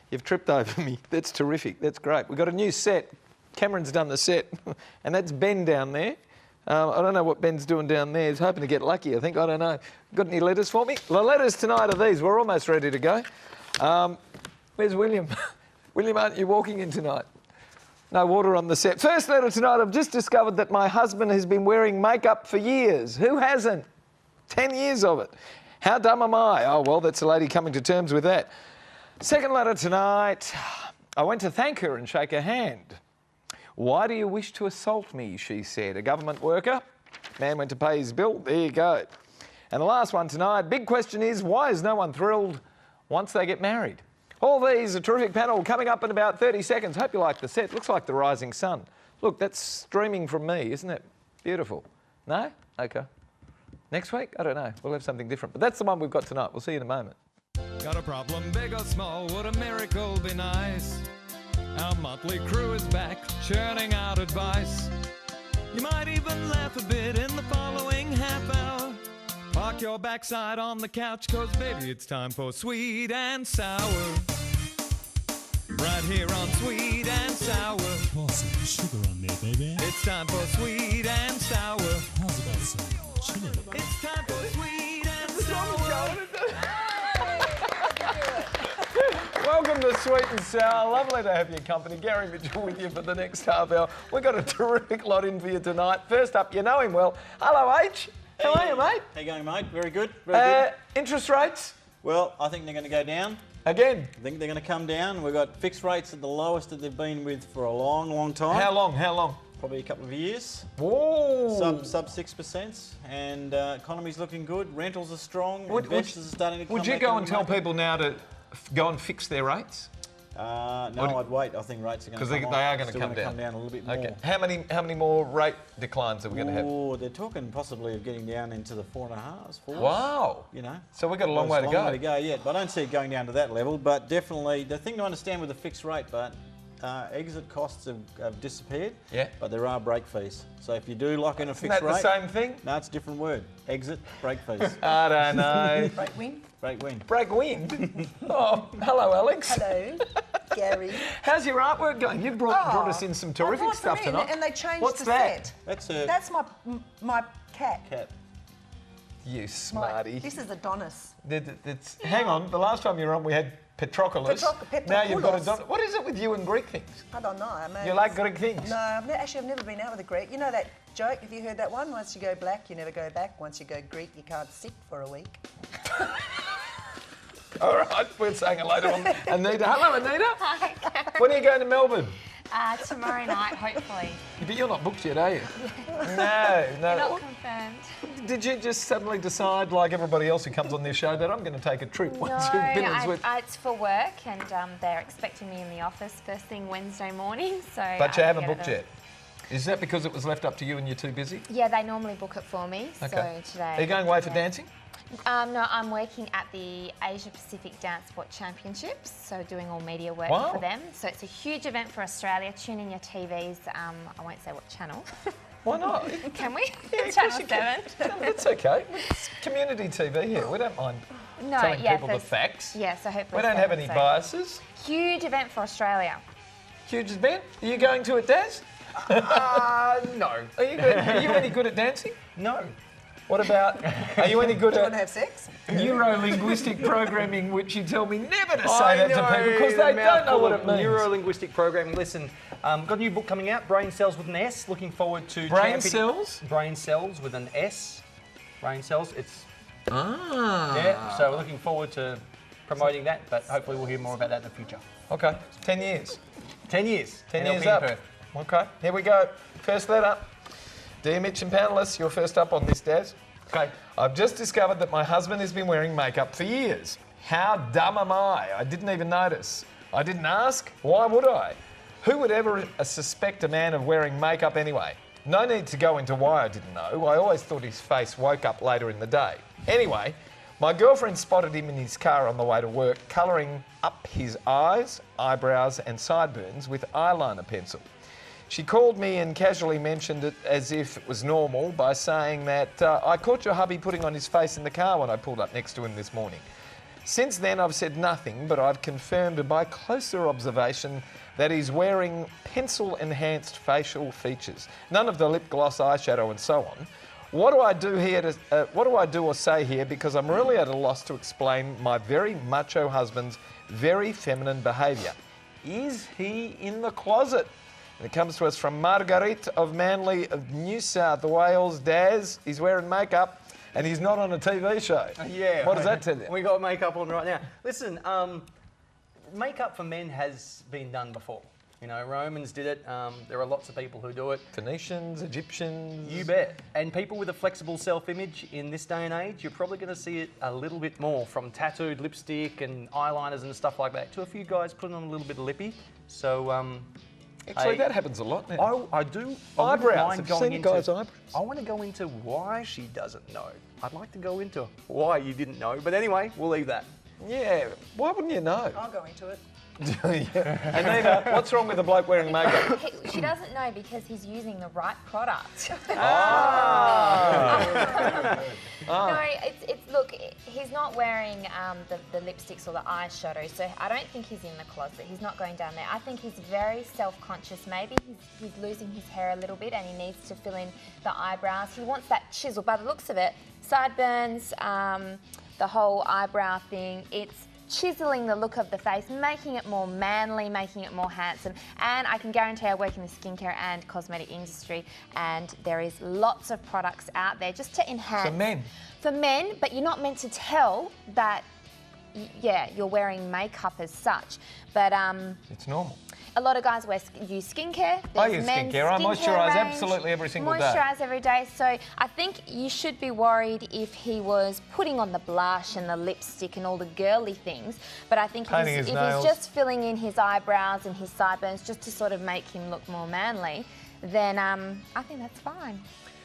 You've tripped over me. That's terrific. That's great. We've got a new set. Cameron's done the set, and that's Ben down there. I don't know what Ben's doing down there. He's hoping to get lucky, I think. I don't know. Got any letters for me? The letters tonight are these. We're almost ready to go. Where's William? William, aren't you walking in tonight? No water on the set. First letter tonight. I've just discovered that my husband has been wearing makeup for years. Who hasn't? 10 years of it. How dumb am I? Oh, well, that's a lady coming to terms with that. Second letter tonight. I went to thank her and shake her hand. Why do you wish to assault me, she said. A government worker. Man went to pay his bill. There you go. And the last one tonight. Big question is, why is no one thrilled once they get married? All these, a terrific panel coming up in about 30 seconds. Hope you like the set. Looks like the rising sun. Look, that's streaming from me, isn't it? Beautiful. No? Okay. Next week? I don't know. We'll have something different. But that's the one we've got tonight. We'll see you in a moment. Got a problem, big or small, would a miracle be nice? Our motley crew is back, churning out advice. You might even laugh a bit in the following half hour. Park your backside on the couch, cause baby it's time for Sweet and Sour. Right here on Sweet and Sour. Pour some sugar on there, baby. It's time for Sweet and Sour. How's about some chili? It's time for Sweet and Sour. Welcome to Sweet and Sour. Lovely to have your company. Gary Mitchell with you for the next half hour. We've got a terrific lot in for you tonight. First up, you know him well. Hello, H. How are you, mate? How you going, mate? Very good. Very good. Interest rates? Well, I think they're going to go down. Again? I think they're going to come down. We've got fixed rates at the lowest that they've been with for a long, long time. How long? How long? Probably a couple of years. Whoa! Sub 6%, and economy's looking good. Rentals are strong. Would Investors are starting to come Would you back go into and the tell market. people now to go and fix their rates? No, I'd wait. I think rates are going to Because come they are going to come come down a little bit more. Okay. How many more rate declines are we going to have? Oh, they're talking possibly of getting down into the 4.5s, 4s. Wow! You know. So we've got a long way to go. Long way to go yet, but I don't see it going down to that level. But definitely, the thing to understand with the fixed rate, but exit costs have disappeared. Yeah. But there are break fees. So if you do lock in a Isn't fixed that rate, the same thing? no, it's a different word. Exit, break fees. I don't know. Break win. Break win. Break wind? Oh, hello, Alex. Hello, Gary. How's your artwork going? You've brought us in some terrific I brought stuff them in, tonight. and they changed What's the that? set. That's my cat. Cat. You smarty. This is Adonis. Hang on, the last time you were on we had Patroclus. Now you've got Adonis. What is it with you and Greek things? I don't know. You like Greek things? No, I've never been out with a Greek. You know that joke? Have you heard that one? Once you go black, you never go back. Once you go Greek, you can't sit for a week. All right, we're saying hello to Anita. Hello, Anita. Hi, Gary. When are you going to Melbourne? Tomorrow night, hopefully. But you're not booked yet, are you? You're No. not confirmed. Did you just suddenly decide, like everybody else who comes on this show, that I'm going to take a trip once you've been on Sweet? It's for work, and they're expecting me in the office first thing Wednesday morning. So. But you haven't booked yet. Is that because it was left up to you and you're too busy? Yeah, they normally book it for me. Okay. So today. Are you going away for dancing? No, I'm working at the Asia Pacific Dance Sport Championships, so doing all media work Wow. for them. So it's a huge event for Australia. Tune in your TVs. I won't say what channel. Why not? Can we? Yeah, of Channel course you 7. can. That's okay. It's community TV here. We don't mind No, telling yeah, people the facts. Yeah, so hopefully. We don't have 7, any so. biases. Huge event for Australia. Huge event. Are you going to it, Daz? No. Are you any good at dancing? No. What about, are you any good Do you want to at have sex? neuro-linguistic programming, which you tell me never to say that to people because they don't know what it means? Neuro-linguistic programming. Listen, got a new book coming out, Brain Cells with an S. Looking forward to Brain cells? Brain Cells with an S. Brain Cells. It's Ah. yeah. So we're looking forward to promoting that, but hopefully we'll hear more about that in the future. Okay, 10 years. 10 years. 10 NLP years in up. Perth. Okay, here we go. First letter. Dear Mitch and panellists, you're first up on this, Daz. Okay. I've just discovered that my husband has been wearing makeup for years. How dumb am I? I didn't even notice. I didn't ask. Why would I? Who would ever suspect a man of wearing makeup anyway? No need to go into why I didn't know. I always thought his face woke up later in the day. Anyway, my girlfriend spotted him in his car on the way to work, colouring up his eyes, eyebrows and sideburns with eyeliner pencil. She called me and casually mentioned it as if it was normal by saying that I caught your hubby putting on his face in the car when I pulled up next to him this morning. Since then, I've said nothing, but I've confirmed by closer observation that he's wearing pencil-enhanced facial features. None of the lip gloss, eyeshadow, and so on. What do I do here? What do I do or say here? Because I'm really at a loss to explain my very macho husband's very feminine behaviour. Is he in the closet? And it comes to us from Marguerite of Manly of New South Wales. Daz, he's wearing makeup and he's not on a TV show. Yeah. What does that tell you? We got makeup on right now. Listen, makeup for men has been done before. You know, Romans did it. There are lots of people who do it. Phoenicians, Egyptians. You bet. And people with a flexible self-image in this day and age, you're probably going to see it a little bit more, from tattooed lipstick and eyeliners and stuff like that, to a few guys putting on a little bit of lippy. So, Actually, that happens a lot now. I do. Eyebrows. Have you seen the guy's eyebrows? I want to go into why she doesn't know. I'd like to go into why you didn't know. But anyway, we'll leave that. Yeah, why wouldn't you know? I'll go into it. Anita, what's wrong with a bloke wearing makeup? She doesn't know because he's using the right product. No, look, he's not wearing the lipsticks or the eyeshadow, so I don't think he's in the closet. He's not going down there. I think he's very self-conscious. Maybe he's losing his hair a little bit and he needs to fill in the eyebrows. He wants that chisel. By the looks of it, sideburns, the whole eyebrow thing, it's chiseling the look of the face, making it more manly, making it more handsome. And I can guarantee I work in the skincare and cosmetic industry, and there is lots of products out there just to enhance. For men? For men, but you're not meant to tell that, yeah, you're wearing makeup as such. But it's normal. a lot of guys use skincare. I use skincare. I moisturise absolutely every single day. Moisturise every day. So I think you should be worried if he was putting on the blush and the lipstick and all the girly things. But I think if he's just filling in his eyebrows and his sideburns just to sort of make him look more manly, then I think that's fine.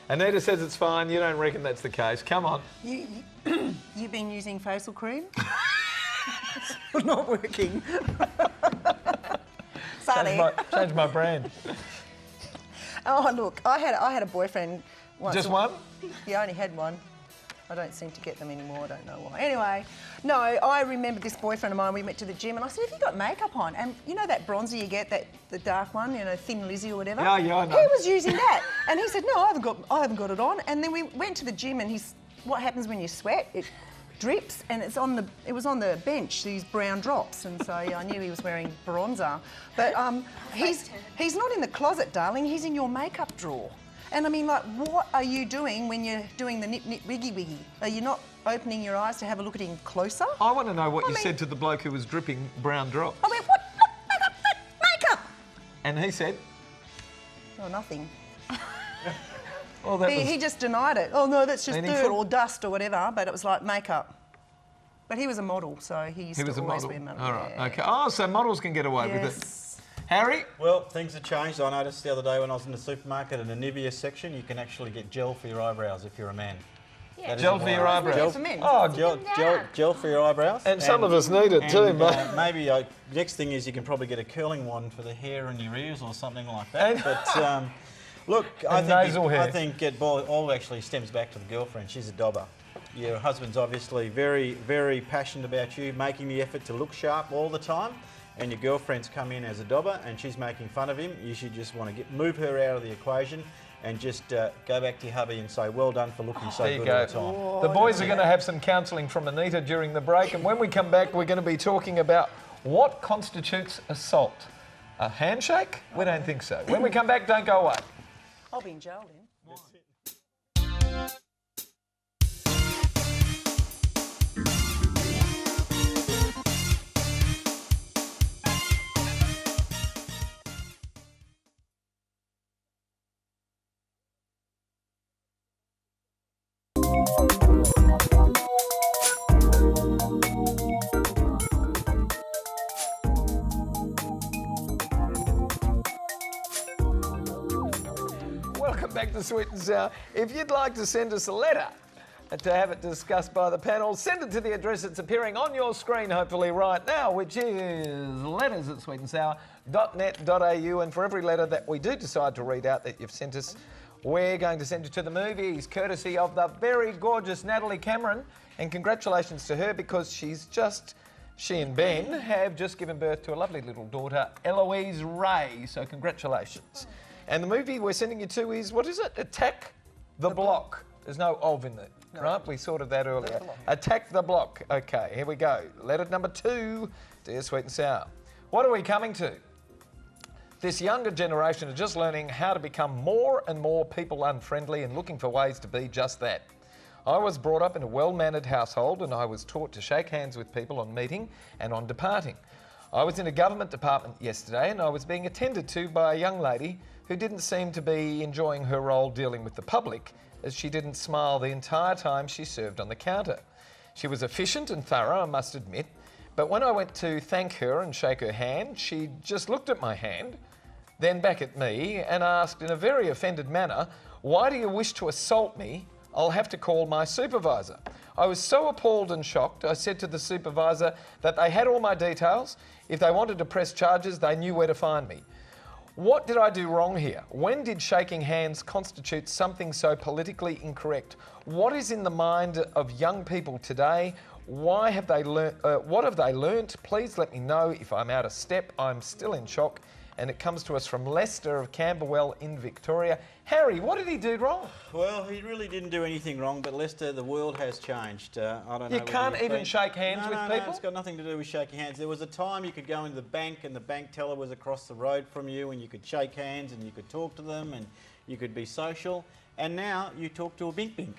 Anita says it's fine. You don't reckon that's the case. Come on. You've been using facial cream? It's not working. Change my brand. Oh, look, I had a boyfriend once. Just one? Yeah, I only had one. I don't seem to get them anymore. I don't know why. Anyway, no, I remember this boyfriend of mine, we went to the gym and I said, have you got makeup on? And you know that bronzer you get, the dark one, you know, Thin Lizzy or whatever? Yeah, I know. He was using that. And he said, no, I haven't got it on. And then we went to the gym and what happens when you sweat? It drips, and it was on the bench, these brown drops, and so yeah, I knew he was wearing bronzer. But he's not in the closet, darling, he's in your makeup drawer. And I mean, like, what are you doing when you're doing the nip, nip, wiggy, wiggy? Are you not opening your eyes to have a look at him closer? I want to know what you said to the bloke who was dripping brown drops. I went, what? Makeup! And he said? Oh, nothing. Well, he just denied it. Oh, no, that's just dirt or dust or whatever, but it was like makeup. But he was a model, so he used to always wear makeup. All right, yeah. okay. Oh, so models can get away with it. Harry? Well, things have changed. I noticed the other day when I was in the supermarket in the Nivea section, you can actually get gel for your eyebrows if you're a man. Yeah. Gel for your eyebrows? Gel for men. Oh, gel for your eyebrows. And some of us need it too, mate. Maybe next thing is you can probably get a curling wand for the hair in your ears or something like that. But look, I think it all actually stems back to the girlfriend. She's a dobber. Your husband's obviously very, very passionate about you, making the effort to look sharp all the time. And your girlfriend's come in as a dobber and she's making fun of him. You should just want to move her out of the equation and just go back to your hubby and say, well done for looking so good all the time. Oh, The boys are going to have some counselling from Anita during the break, and when we come back, we're going to be talking about what constitutes assault. A handshake? We don't think so. When we come back, don't go away. I'll be in jail then. Welcome back to Sweet and Sour. If you'd like to send us a letter to have it discussed by the panel, send it to the address that's appearing on your screen, hopefully right now, which is letters@sweetandsour.net.au. And for every letter that we do decide to read out that you've sent us, we're going to send you to the movies, courtesy of the very gorgeous Natalie Cameron. And congratulations to her because she and Ben have just given birth to a lovely little daughter, Eloise Ray. So congratulations. And the movie we're sending you to is, what is it? Attack the Block. There's no "of" in there, right? We sorted that earlier. Attack the Block. Okay, here we go. Letter number 2, Dear Sweet and Sour. What are we coming to? This younger generation are just learning how to become more and more people unfriendly and looking for ways to be just that. I was brought up in a well-mannered household and I was taught to shake hands with people on meeting and on departing. I was in a government department yesterday and I was being attended to by a young lady who didn't seem to be enjoying her role dealing with the public, as she didn't smile the entire time she served on the counter. She was efficient and thorough, I must admit, but when I went to thank her and shake her hand, she just looked at my hand, then back at me and asked in a very offended manner, "Why do you wish to assault me? I'll have to call my supervisor." I was so appalled and shocked, I said to the supervisor that they had all my details. If they wanted to press charges, they knew where to find me. What did I do wrong here? When did shaking hands constitute something so politically incorrect? What is in the mind of young people today? Why have they learnt? What have they learnt? Please let me know if I'm out of step. I'm still in shock. And it comes to us from Lester of Camberwell in Victoria. Harry, what did he do wrong? Well, he really didn't do anything wrong, but Lester, the world has changed. I don't know. You can't even shake hands with people? No, it's got nothing to do with shaking hands. There was a time you could go into the bank and the bank teller was across the road from you and you could shake hands and you could talk to them and you could be social. And now you talk to a bink bink.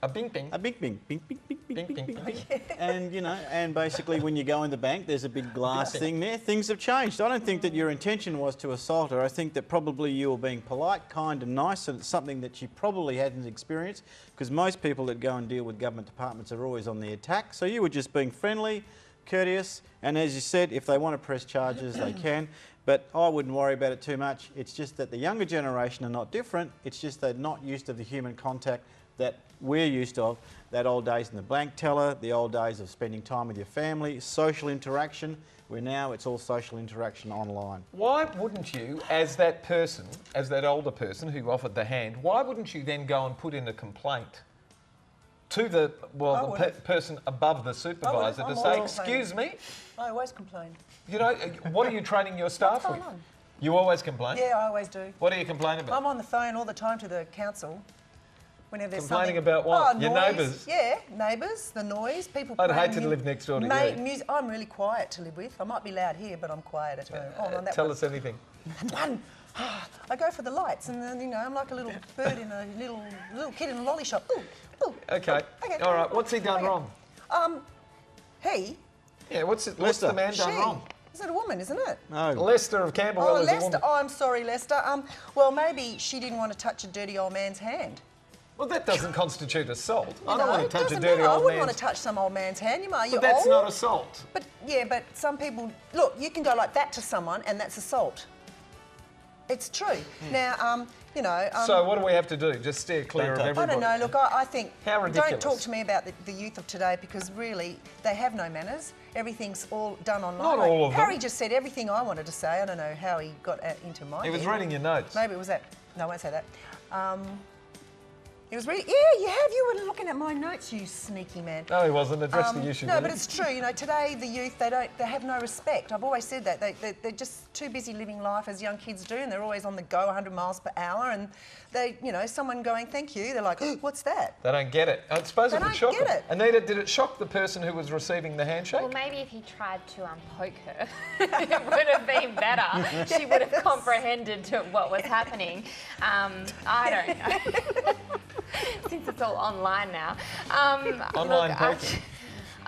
A bink bink? A bink bink. Bink bink bink bink bink bink bink. And, you know, and basically when you go in the bank, there's a big glass thing there. Things have changed. I don't think that your intention was to assault her. I think that probably you were being polite, kind and nice, and it's something that she probably hadn't experienced, because most people that go and deal with government departments are always on the attack. So you were just being friendly, courteous, and as you said, if they want to press charges, they can. But I wouldn't worry about it too much. It's just that the younger generation are not different. It's just they're not used to the human contact that we're used to, that old days in the bank teller, the old days of spending time with your family, social interaction, where now it's all social interaction online. Why wouldn't you, as that person, as that older person who offered the hand, why wouldn't you then go and put in a complaint to the, well, the person above the supervisor to say, "Excuse me"? I always complain. You know, what are you training your staff with? You always complain? Yeah, I always do. What do you complain about? I'm on the phone all the time to the council. Whenever there's Complaining something. about what? Oh, your noise. neighbours? Yeah, neighbours, the noise, people. I'd hate to live next door to you. I'm really quiet to live with. I might be loud here, but I'm quiet at home. Tell us anything. I go for the lights, and then, you know, I'm like a little bird in a little kid in a lolly shop. Ooh, ooh. Okay. All right. What's he done wrong? He. Yeah. What's the man done wrong? Is it a woman, isn't it? No. Lester of Camberwell is a woman. Lester. Oh, I'm sorry, Lester. Well, maybe she didn't want to touch a dirty old man's hand. Well, that doesn't constitute assault. I don't want to touch a dirty old man's... I wouldn't man's... want to touch some old man's hand. But that's not assault. But, yeah, but some people... Look, you can go like that to someone and that's assault. It's true. Now, you know... so what do we have to do? Just steer clear of everybody? I don't know. Look, I think... How ridiculous. Don't talk to me about the youth of today, because really, they have no manners. Everything's all done online. Not all of them. Harry just said everything I wanted to say. I don't know how he got into my He was head. reading your notes. Maybe it was that. No, I won't say that. He was reading... Yeah, you have. You were looking at my notes, you sneaky man. No, he wasn't. Address the issue. No, but it's true. You know, today the youth, they have no respect. I've always said that. They're just too busy living life as young kids do, and they're always on the go, 100 miles per hour, and they, you know, someone going, "Thank you," they're like, "Oh, what's that?" They don't get it. I suppose it would shock them. They don't get it. Anita, did it shock the person who was receiving the handshake? Well, maybe if he tried to poke her, it would have been better. She would have comprehended what was happening. I don't know. Since it's all online now. Online poking.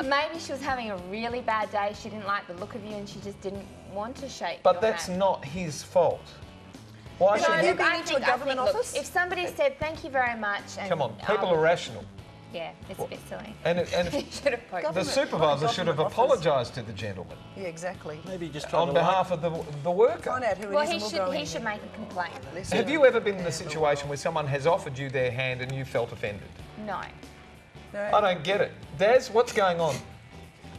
Maybe she was having a really bad day. She didn't like the look of you and she just didn't want to shake But your that's hand. not his fault. Why should have he... you been into a government office? If somebody said thank you very much, and Come on, people are rational. Yeah, it's a bit silly. And He should have poked. the supervisor should have apologised to the gentleman Yeah, exactly. Maybe just try on behalf of the worker. Find out who it Well, is and we'll go he in. should make a complaint. Have you ever been in the situation where someone has offered you their hand and you felt offended? No. I don't get it. Daz, what's going on?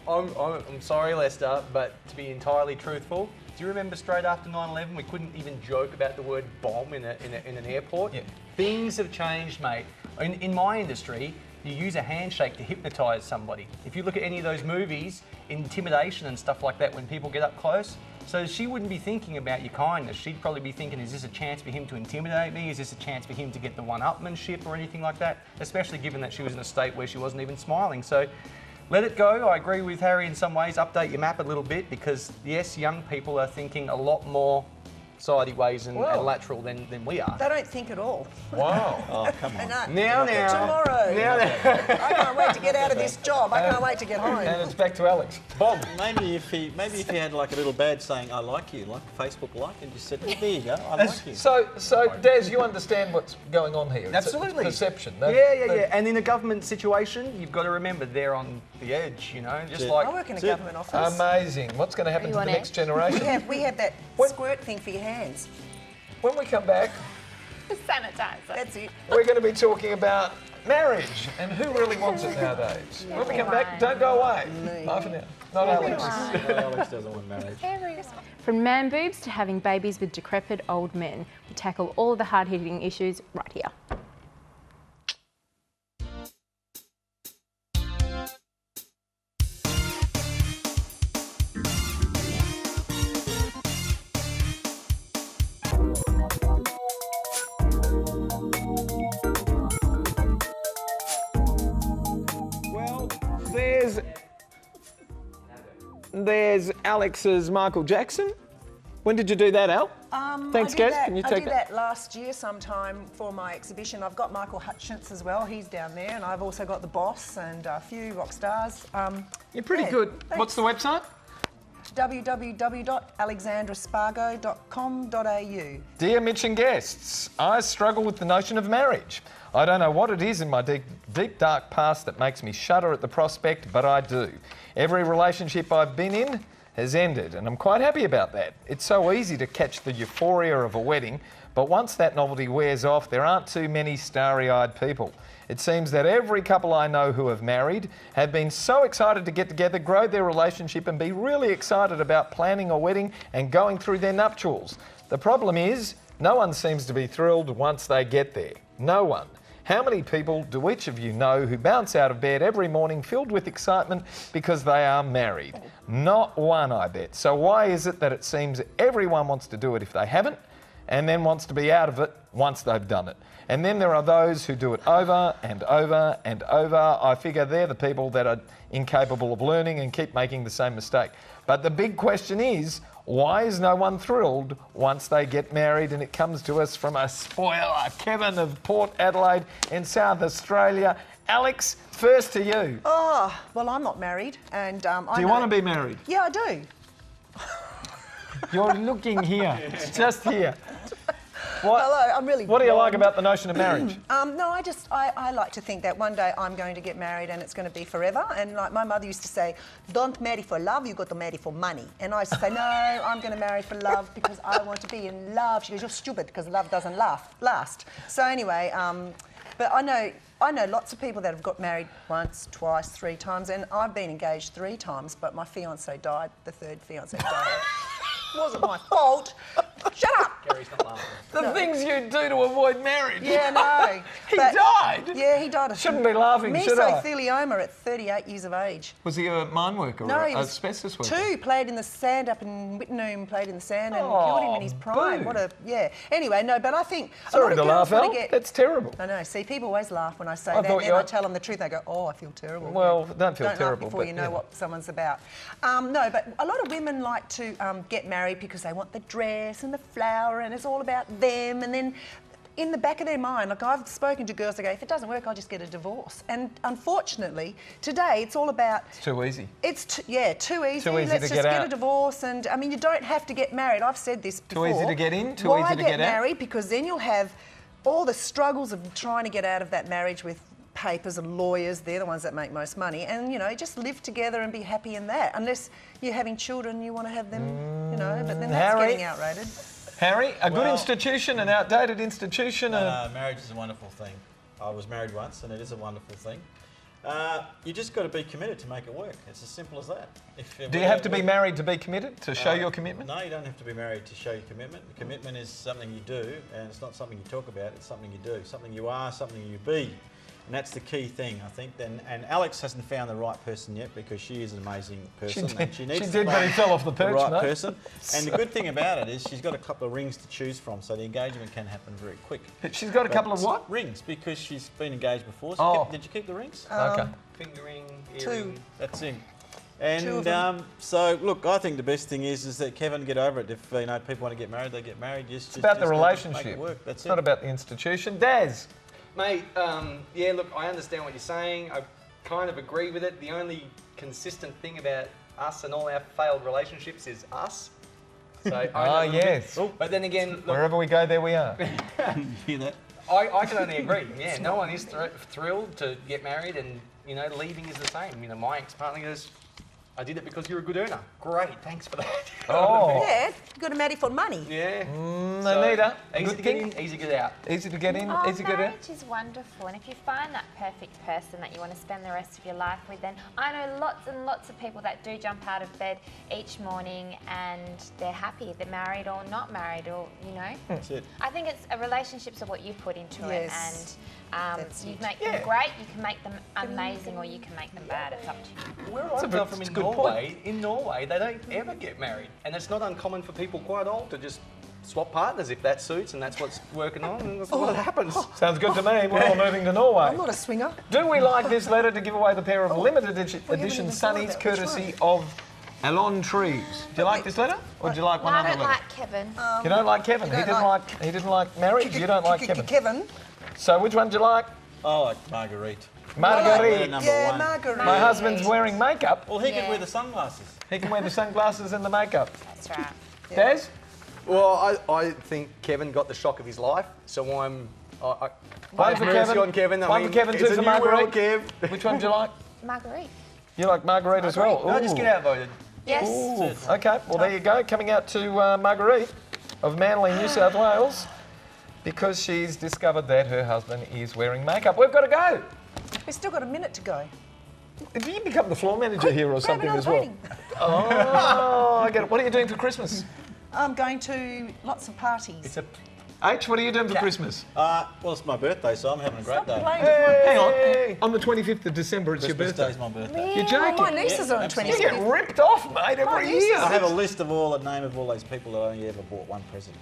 I'm sorry, Lester, but to be entirely truthful, do you remember straight after 9/11 we couldn't even joke about the word bomb in an airport? Yeah. Things have changed, mate. In my industry, you use a handshake to hypnotise somebody. If you look at any of those movies, intimidation and stuff like that, when people get up close, so she wouldn't be thinking about your kindness. She'd probably be thinking, is this a chance for him to intimidate me? Is this a chance for him to get the one-upmanship or anything like that? Especially given that she was in a state where she wasn't even smiling. So let it go. I agree with Harry in some ways. Update your map a little bit because, yes, young people are thinking a lot more sideways and lateral than we are. They don't think at all. Wow. Oh, come on. Now. Tomorrow. I can't wait to get out of this job. I can't wait to get home. And it's back to Alex. Bob. Maybe if he had like a little badge saying "I like you," like Facebook like, and just said, "There you go, I like you." So Des, you understand what's going on here? It's Absolutely. perception. Yeah. And in a government situation, you've got to remember they're on the edge, you know, just like... I work in a government office. Amazing. What's going to happen to the next generation? We have that squirt thing for your hands. When we come back, Sanitizer. That's it. we're going to be talking about marriage and who really wants it nowadays. When we come back, don't go away. Bye for now. Not Alex. No, Alex doesn't want marriage. From man boobs to having babies with decrepit old men, we tackle all of the hard-hitting issues right here. There's Alex's Michael Jackson. When did you do that, Al? Thanks, Gaz. Can you I take did that last year sometime for my exhibition. I've got Michael Hutchence as well. He's down there, and I've also got the Boss and a few rock stars. You're pretty good. Thanks. What's the website? www.alexandraspargo.com.au. Dear Mitch and guests, I struggle with the notion of marriage. I don't know what it is in my deep, dark past that makes me shudder at the prospect, but I do. Every relationship I've been in has ended, and I'm quite happy about that. It's so easy to catch the euphoria of a wedding, but once that novelty wears off, there aren't too many starry-eyed people. It seems that every couple I know who have married have been so excited to get together, grow their relationship, and be really excited about planning a wedding and going through their nuptials. The problem is, no one seems to be thrilled once they get there. No one. How many people do each of you know who bounce out of bed every morning filled with excitement because they are married? Not one, I bet. So why is it that it seems everyone wants to do it if they haven't, and then wants to be out of it once they've done it? And then there are those who do it over and over and over. I figure they're the people that are incapable of learning and keep making the same mistake. But the big question is, why is no one thrilled once they get married? And it comes to us from a spoiler, Kevin of Port Adelaide in South Australia. Alex, first to you. Oh, well, I'm not married, and Do you want to be married? Yeah, I do. You're looking here, just here. What, Hello, I'm really What do you like blonde. about the notion of marriage? No, I like to think that one day I'm going to get married and it's going to be forever. And like my mother used to say, don't marry for love, you've got to marry for money. And I used to say, no, I'm going to marry for love because I want to be in love. She goes, you're stupid because love doesn't last. So anyway, but I know lots of people that have got married once, twice, 3 times, and I've been engaged 3 times, but my fiancé died, the 3rd fiancé died. It wasn't my fault. Shut up! Gary's not laughing. The things you do to avoid marriage. Yeah, no. He died? Yeah, he died. Shouldn't be laughing, should I? Mesothelioma at 38 years of age. Was he a mine worker No, or he an was asbestos worker? 2, played in the sand up in Wittenoom, played in the sand and killed him in his prime. boo. Anyway, no, but I think Sorry a to lot of laugh, girls Al. want to get... That's terrible. I know, see, people always laugh when I say I that, thought and you- I tell them the truth, they go, oh, I feel terrible. Well, don't feel Don't terrible, laugh before but, you know yeah. what someone's about. No, but a lot of women like to get married because they want the dress and the flower and it's all about them, and then in the back of their mind, like I've spoken to girls that go, if it doesn't work, I'll just get a divorce. And unfortunately, today it's all about... It's too easy. It's, too easy. Too easy Let's to just get get out. a divorce. And I mean, you don't have to get married. I've said this before. Too easy to get in, too Why easy to get out? married? Because then you'll have all the struggles of trying to get out of that marriage with papers and lawyers. They're the ones that make most money. And, you know, just live together and be happy in that. Unless you're having children, you want to have them, you know, but then that's Harry? getting outrated. Harry, a good Well- institution, an outdated institution. No, marriage is a wonderful thing. I was married once, and it is a wonderful thing. You just got to be committed to make it work. It's as simple as that. Do you have to be married to be committed, to show your commitment? No, you don't have to be married to show your commitment. Commitment is something you do, and it's not something you talk about, it's something you do. Something you are, something you be. And that's the key thing, I think. And Alex hasn't found the right person yet because she is an amazing person. She did, but he fell off the perch, right person. And the good thing about it is she's got a couple of rings to choose from, so the engagement can happen very quick. But she's got a couple of what? Rings, because she's been engaged before. So did you keep the rings? Okay. Finger ring, Two. earring. That's it. And so, look, I think the best thing is that Kevin, get over it. If people want to get married, they get married. It's about the relationship. Make it work. That's it's not about the institution. Daz. Mate, yeah, look, I understand what you're saying. I kind of agree with it. The only consistent thing about us and all our failed relationships is us. So yes. But then again, look, wherever we go, there we are. Hear that? I can only agree. Yeah, no one is thrilled to get married, and leaving is the same. My ex-partner goes, I did it because you're a good earner. Great, thanks for that. Yeah, you got to marry for money. Yeah. Anita, easy to get in, easy to get out. Easy to get in, easy to get out. Marriage is wonderful, and if you find that perfect person that you want to spend the rest of your life with, then I know lots and lots of people that do jump out of bed each morning and they're happy. They're married or not married, or That's it. I think it's relationships are what you put into it, and you make them great, you can make them amazing, or you can make them bad. It's up to you. Where I come from in Norway, they don't ever get married, and it's not uncommon for people quite old to just swap partners if that suits and that's what's working on, and that's what happens. Sounds good to me. We're all moving to Norway. I'm not a swinger. Do we like this letter to give away the pair of limited edition sunnies courtesy of Alon Trees? Do you like this letter, or do you like one I other don't letter? like Kevin. You don't like Kevin. He didn't like marriage. You don't like Kevin. Kevin. So which one do you like? I like Marguerite. Marguerite. Number one. Marguerite. My husband's wearing makeup. Well, he can wear the sunglasses. He can wear the sunglasses and the makeup. That's right. Des? Well, I think Kevin got the shock of his life, so I'm... One for Kevin. On Kevin. One for Kevin, two for Marguerite. Kev. Which one do you like? Marguerite. You like Marguerite as well? No, just get outvoted. Yes. Ooh. Okay, well there you go. Coming out to Marguerite of Manly, New South Wales, because she's discovered that her husband is wearing makeup. We've got to go. We've still got a minute to go. Did you become the floor manager here or Grab something another as well? painting. Oh, I get it. What are you doing for Christmas? I'm going to lots of parties. H, what are you doing for Christmas? Well, it's my birthday, so I'm having a great day. Hang on. On the 25th of December, it's your birthday. Christmas Day's my birthday. You're joking? My nieces are on the You 25th. get ripped off, mate, every year. I have a list of the name of all those people that only ever bought one present.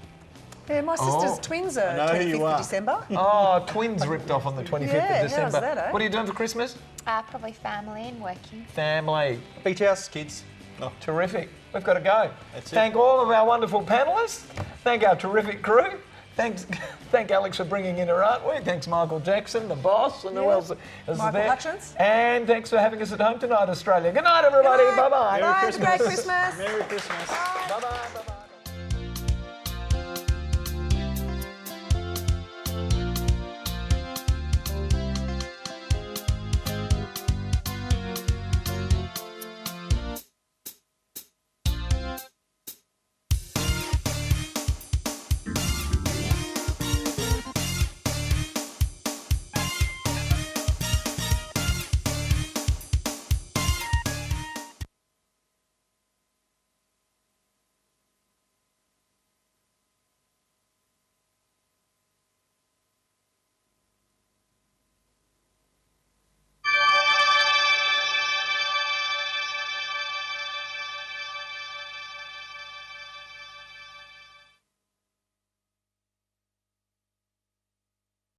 Yeah, my sister's twins are know who you 25th are. of December. Oh, twins ripped off on the 25th Yeah, of how's December. that, eh? What are you doing for Christmas? Probably family and working. Family. Beach house, kids. Oh. Terrific. We've got to go. That's it. Thank all of our wonderful panellists. Thank our terrific crew. Thank Alex for bringing in her artwork. Thanks Michael Jackson, the boss, and who else is Michael there? Hutchins. And thanks for having us at home tonight, Australia. Good night, everybody. Good night. Bye-bye. Bye. Have a great Christmas. Merry Christmas. Bye-bye. Bye-bye.